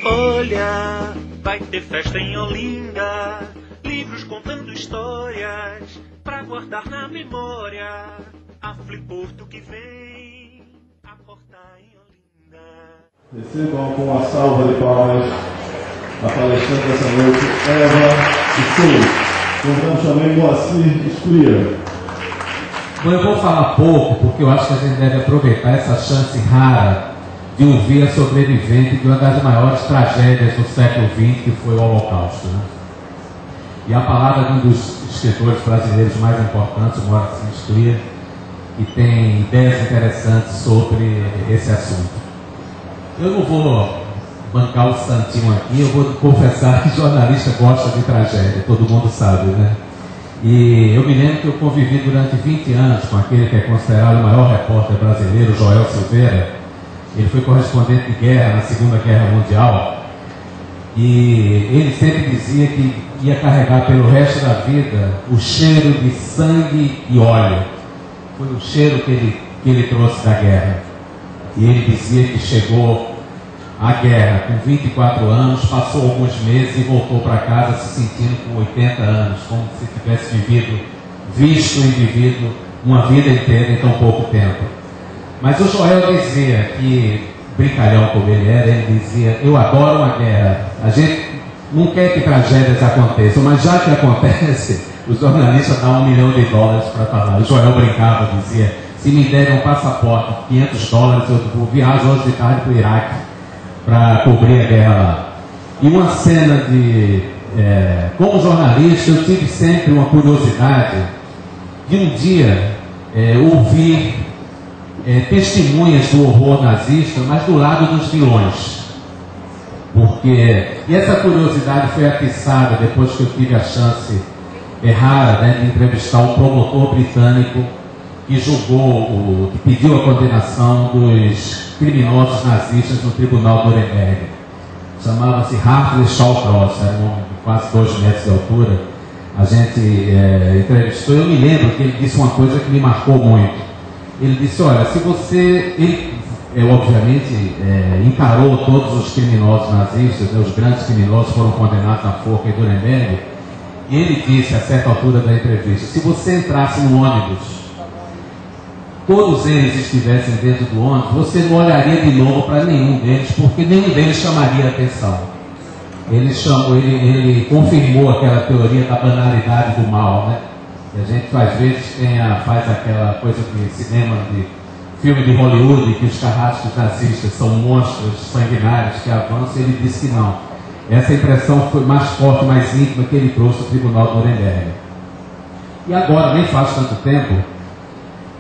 Olha, vai ter festa em Olinda, livros contando histórias, pra guardar na memória, a Fliporto que vem a portar em Olinda. Recebam com uma salva de palmas a palestrante dessa noite, Eva Schloss. Convidamos também Moacyr Scliar. Bom, eu vou falar pouco, porque eu acho que a gente deve aproveitar essa chance rara de ouvir a sobrevivente de uma das maiores tragédias do século XX, que foi o Holocausto, né? E a palavra de um dos escritores brasileiros mais importantes, o Moacyr Scliar, que tem ideias interessantes sobre esse assunto. Eu não vou bancar o santinho aqui, eu vou confessar que jornalista gosta de tragédia, todo mundo sabe, né? E eu me lembro que eu convivi durante 20 anos com aquele que é considerado o maior repórter brasileiro, Joel Silveira. Ele foi correspondente de guerra na Segunda Guerra Mundial e ele sempre dizia que ia carregar pelo resto da vida o cheiro de sangue e óleo. Foi o cheiro que ele trouxe da guerra. E ele dizia que chegou à guerra com 24 anos, passou alguns meses e voltou para casa se sentindo com 80 anos, como se tivesse visto e vivido uma vida inteira em tão pouco tempo. Mas o Joel dizia que, brincalhão como ele era, ele dizia: eu adoro uma guerra, a gente não quer que tragédias aconteçam, mas já que acontece, os jornalistas dão $1 milhão para falar. O Joel brincava, dizia: se me derem um passaporte, $500, eu viajo hoje de tarde para o Iraque para cobrir a guerra lá. E uma cena de... como jornalista, eu tive sempre uma curiosidade de um dia ouvir testemunhas do horror nazista, mas do lado dos vilões. E essa curiosidade foi atiçada depois que eu tive a chance rara, né, de entrevistar um promotor britânico que julgou, que pediu a condenação dos criminosos nazistas no tribunal de Nuremberg. Chamava-se Holocausto, era um homem de quase 2 metros de altura. A gente entrevistou, eu me lembro que ele disse uma coisa que me marcou muito. Ele disse: olha, se você... Ele obviamente encarou todos os criminosos nazistas, né, os grandes criminosos foram condenados à forca em Nuremberg, e ele disse a certa altura da entrevista: se você entrasse no ônibus, todos eles estivessem dentro do ônibus, você não olharia de novo para nenhum deles, porque nenhum deles chamaria a atenção. Ele confirmou aquela teoria da banalidade do mal, né? E a gente às vezes faz aquela coisa de cinema, de filme de Hollywood, que os carrascos nazistas são monstros sanguinários que avançam. Ele disse que não. Essa impressão foi mais forte, mais íntima, que ele trouxe ao tribunal de Nuremberg. E agora, nem faz tanto tempo,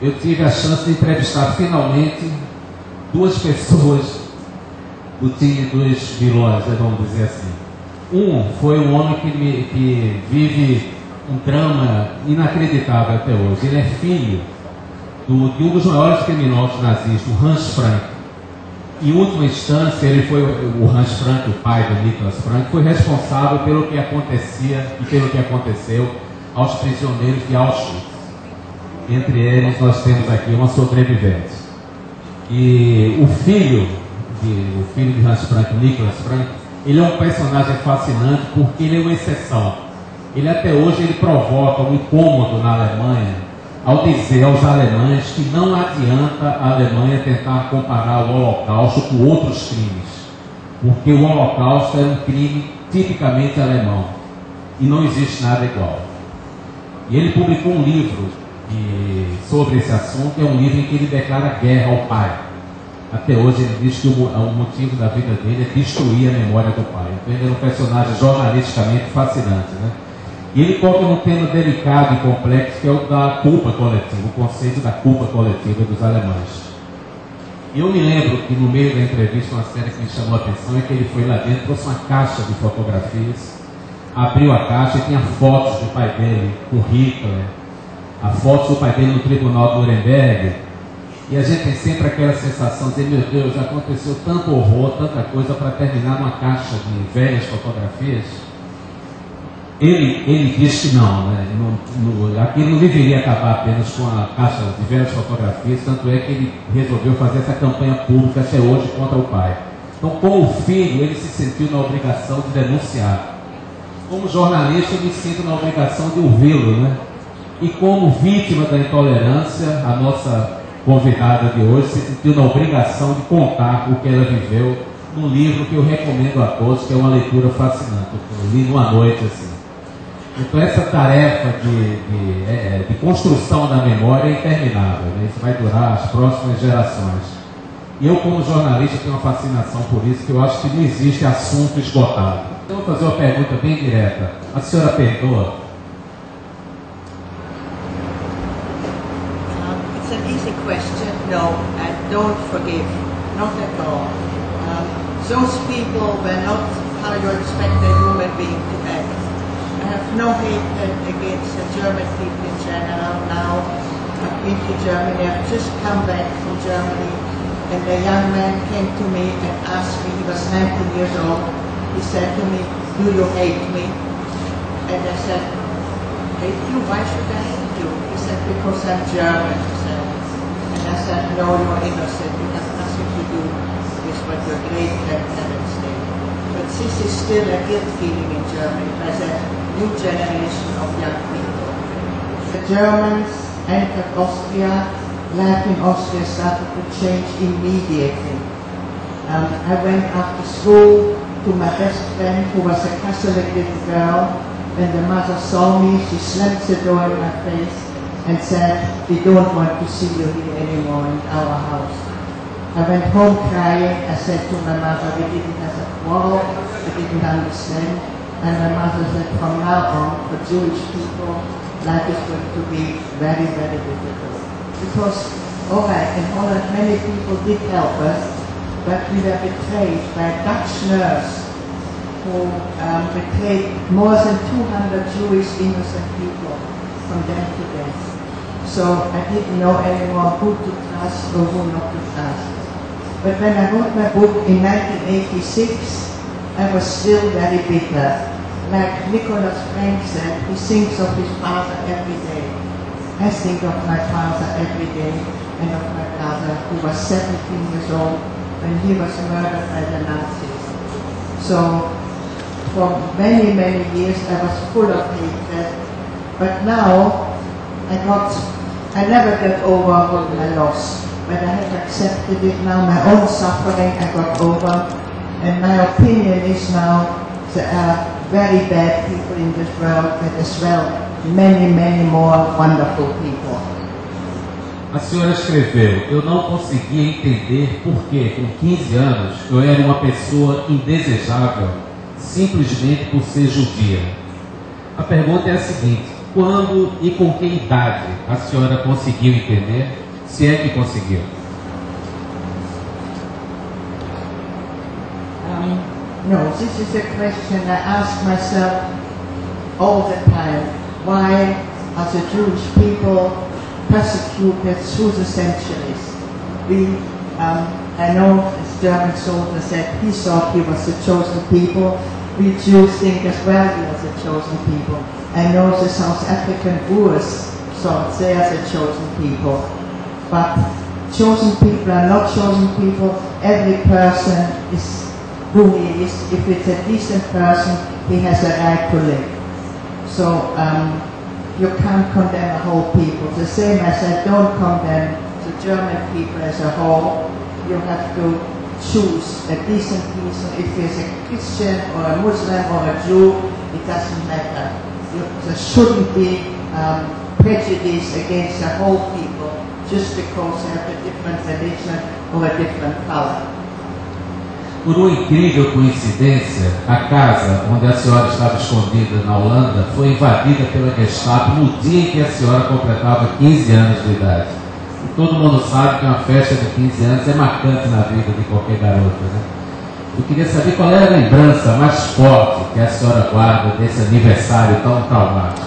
eu tive a chance de entrevistar finalmente 2 pessoas do time dos vilões, vamos dizer assim. Um foi um homem que vive um drama inacreditável até hoje. Ele é filho de um dos maiores criminosos nazistas, o Hans Frank. Em última instância, o Hans Frank, o pai do Nicholas Frank, foi responsável pelo que acontecia e pelo que aconteceu aos prisioneiros de Auschwitz. Entre eles, nós temos aqui uma sobrevivente. E o filho de Hans Frank, Nicholas Frank, ele é um personagem fascinante porque ele é uma exceção. Ele até hoje provoca um incômodo na Alemanha ao dizer aos alemães que não adianta a Alemanha tentar comparar o Holocausto com outros crimes, porque o Holocausto é um crime tipicamente alemão e não existe nada igual. E ele publicou um livro sobre esse assunto, é um livro em que ele declara guerra ao pai. Até hoje ele diz que o motivo da vida dele é destruir a memória do pai. Então ele é um personagem jornalisticamente fascinante, né? E ele toca num tema delicado e complexo, que é o da culpa coletiva, o conceito da culpa coletiva dos alemães. E eu me lembro que no meio da entrevista, uma cena que me chamou a atenção é que ele foi lá dentro, trouxe uma caixa de fotografias, abriu a caixa e tinha fotos do pai dele com Hitler, a foto do pai dele no tribunal de Nuremberg. E a gente tem sempre aquela sensação de: meu Deus, já aconteceu tanto horror, tanta coisa para terminar numa caixa de velhas fotografias. Ele diz que não, né? Aquilo não deveria acabar apenas com a caixa de velhas fotografias, tanto é que ele resolveu fazer essa campanha pública até hoje contra o pai. Então, como filho, ele se sentiu na obrigação de denunciar. Como jornalista, eu me sinto na obrigação de ouvi-lo, né? E como vítima da intolerância, a nossa convidada de hoje se sentiu na obrigação de contar o que ela viveu num livro que eu recomendo a todos, que é uma leitura fascinante. Eu li numa noite assim. Então essa tarefa de construção da memória é interminável, né? Isso vai durar as próximas gerações. E eu, como jornalista, tenho uma fascinação por isso, que eu acho que não existe assunto esgotado. Então, eu vou fazer uma pergunta bem direta. A senhora perdoa? It's an easy question. No, I don't forgive. Not at all. Those people were not how you expect a human being to act. I have no hatred against the German people in general now. I've been to Germany. I've just come back from Germany. And a young man came to me and asked me, he was 19 years old, he said to me, "Do you hate me?" And I said, "Hate you? Why should I hate you?" He said, "Because I'm German," he said. And I said, "No, you're innocent. You have nothing to do with what your great grandparents did." But this is still a guilt feeling in Germany by the new generation of young people. The Germans entered Austria. Life in Austria started to change immediately. I went after school to my best friend, who was a Catholic little girl. When the mother saw me, she slammed the door in my face and said, "We don't want to see you here anymore in our house." I went home crying. I said to my mother, "We didn't have a quarrel, we didn't understand." And my mother said, "From now on, for Jewish people, life is going to be very, very difficult." Because, all right, in Holland many people did help us, but we were betrayed by a Dutch nurse who betrayed more than 200 Jewish innocent people from them to death. So I didn't know anymore who to trust or who not to trust. But when I wrote my book in 1986, I was still very bitter. Like Nicholas Frank said, he thinks of his father every day. I think of my father every day and of my brother, who was 17 years old when he was murdered by the Nazis. So for many, many years I was full of hatred. But now I never get over my loss. But I have accepted it now, my own suffering I got over. And my opinion is now there are very bad people in this world, but as well many, many more wonderful people. A senhora escreveu: "Eu não conseguia entender por que, com 15 anos, eu era uma pessoa indesejável, simplesmente por ser judia." A pergunta é a seguinte: quando e com que idade a senhora conseguiu entender, se é que conseguiu? No, this is a question I ask myself all the time. Why are the Jewish people persecuted through the centuries? I know this German soldier said he thought he was the chosen people. We Jews think as well we are the chosen people. I know the South African Boers thought they are the chosen people. But chosen people are not chosen people. Every person is who he is. If it's a decent person, he has a right to live. So you can't condemn a whole people. The same as I don't condemn the German people as a whole. You have to choose a decent person. If he's a Christian or a Muslim or a Jew, it doesn't matter. There shouldn't be prejudice against the whole people just because they have a different religion or a different color. Por uma incrível coincidência, a casa onde a senhora estava escondida na Holanda foi invadida pela Gestapo no dia em que a senhora completava 15 anos de idade. E todo mundo sabe que uma festa de 15 anos é marcante na vida de qualquer garota, né? Eu queria saber qual é a lembrança mais forte que a senhora guarda desse aniversário tão traumático.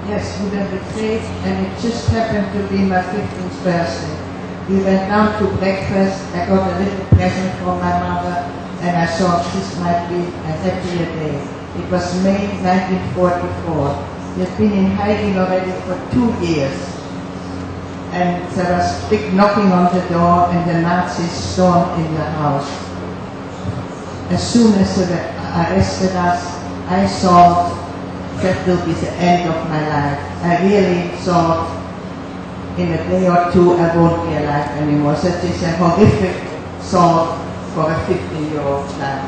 Yes, we were betrayed, and it just happened to be my 15th birthday. We went down to breakfast. I got a little present from my mother, and I thought this might be a happier day. It was May 1944. We had been in hiding already for 2 years. and there was big knocking on the door, and the Nazis stormed in the house. As soon as they arrested us, I thought that will be the end of my life. I really thought in a day or two I won't be alive anymore. That is a horrific thought for a 15-year-old child.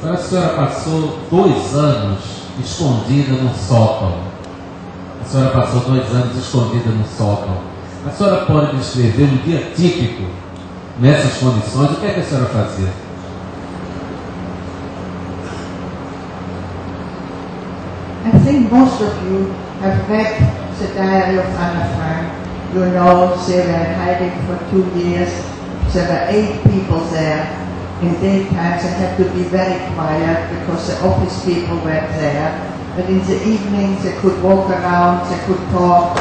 Agora a senhora passou 2 anos escondida no sótão. A senhora passou 2 anos escondida no sótão. A senhora pode descrever um dia típico nessas condições? O que é que a senhora fazia? I think most of you have read the diary of Anna Frank. You know they were hiding for 2 years. There were 8 people there. In daytime they had to be very quiet because the office people were there. But in the evening they could walk around, they could talk,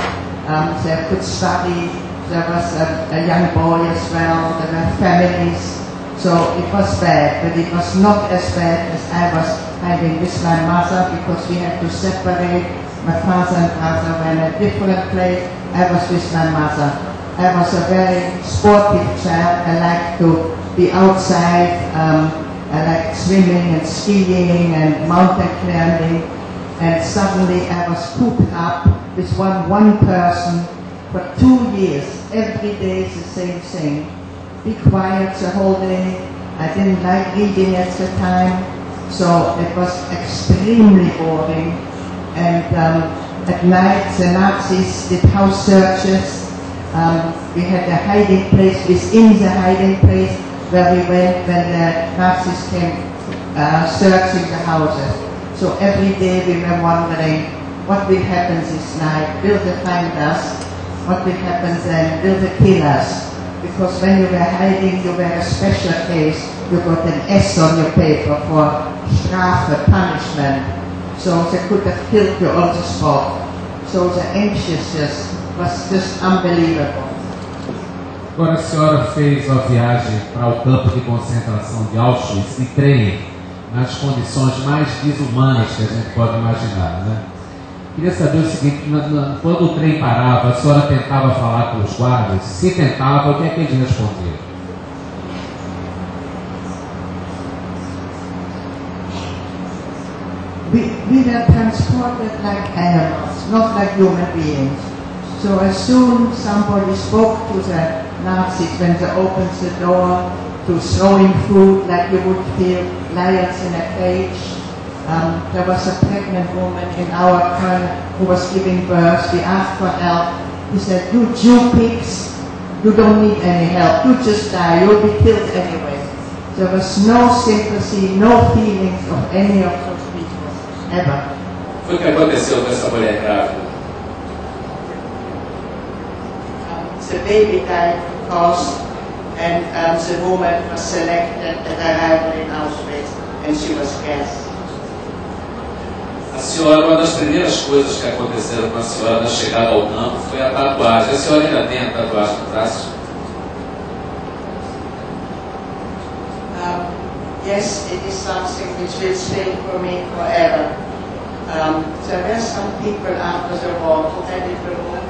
they could study. There was a young boy as well. There were families. So it was bad, but it was not as bad as I was hiding with my mother because we had to separate. My father and brother were in a different place. I was with my mother. I was a very sportive child. I liked to be outside. I liked swimming and skiing and mountain climbing. And suddenly I was cooped up with one person for 2 years. Every day is the same thing. Be quiet the whole day. I didn't like reading at the time, so it was extremely boring. And at night the Nazis did house searches. We had a hiding place within the hiding place where we went when the Nazis came searching the houses. So every day we were wondering, what will happen this night? Will they find us? What will happen then? Will they kill us? Because when you were hiding, you were a special case. You got an S on your paper for Strafe, punishment. So they could have killed you on the spot. So the anxiousness was just unbelievable. Agora a senhora fez a viagem para o campo de concentração de Auschwitz de trem, nas condições mais desumanas que a gente pode imaginar, né? Queria saber o seguinte, quando o trem parava, a senhora tentava falar com os guardas? Se tentava, o que é que eles respondiam? We were transported like animals, not like human beings. So as soon somebody spoke to the Nazis when they opened the door to throwing food like you would feel lions in a cage. There was a pregnant woman in our turn who was giving birth. We asked for help. He said, "You Jew pigs, you don't need any help. You just die. You'll be killed anyway." There was no sympathy, no feelings of any of those people, ever. Foi o que aconteceu com essa mulher grávida? The baby died, of course, and the woman was selected at arrival in Auschwitz, and she was gassed. A senhora, uma das primeiras coisas que aconteceram com a senhora na chegada ao campo foi a tatuagem. A senhora ainda tem a tatuagem no braço? Yes, it is something which will stay for me forever. There were some people after the war who had it removed,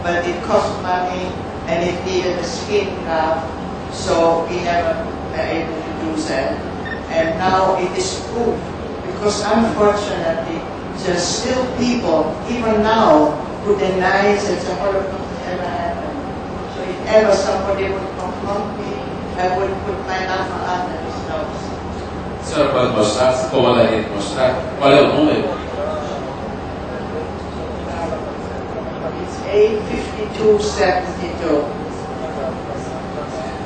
but it cost money and it needed a skin graft, so we never were able to do that. And now it is proof, because unfortunately there are still people, even now, who deny that the Holocaust ever happened. So if ever somebody would confront me, I would put my number under his nose. A senhora pode mostrar? Se incomodaria de mostrar? Qual é o número? It's A5272.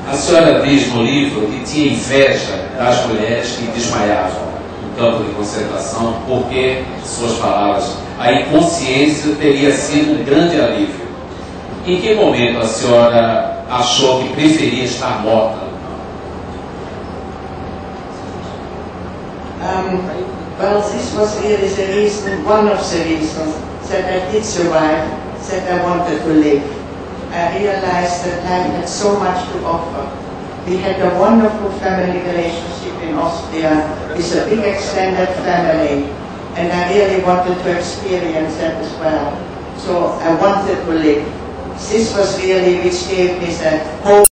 A senhora diz no livro que tinha inveja das mulheres que desmaiavam no campo de concentração porque, suas palavras, a inconsciência teria sido um grande alívio. Em que momento a senhora achou que preferia estar morta? Well, this was really the reason, one of the reasons that I did survive, that I wanted to live. I realized that life had so much to offer. We had a wonderful family relationship in Austria with a big extended family, and I really wanted to experience that as well. So I wanted to live. this was really which gave me the hope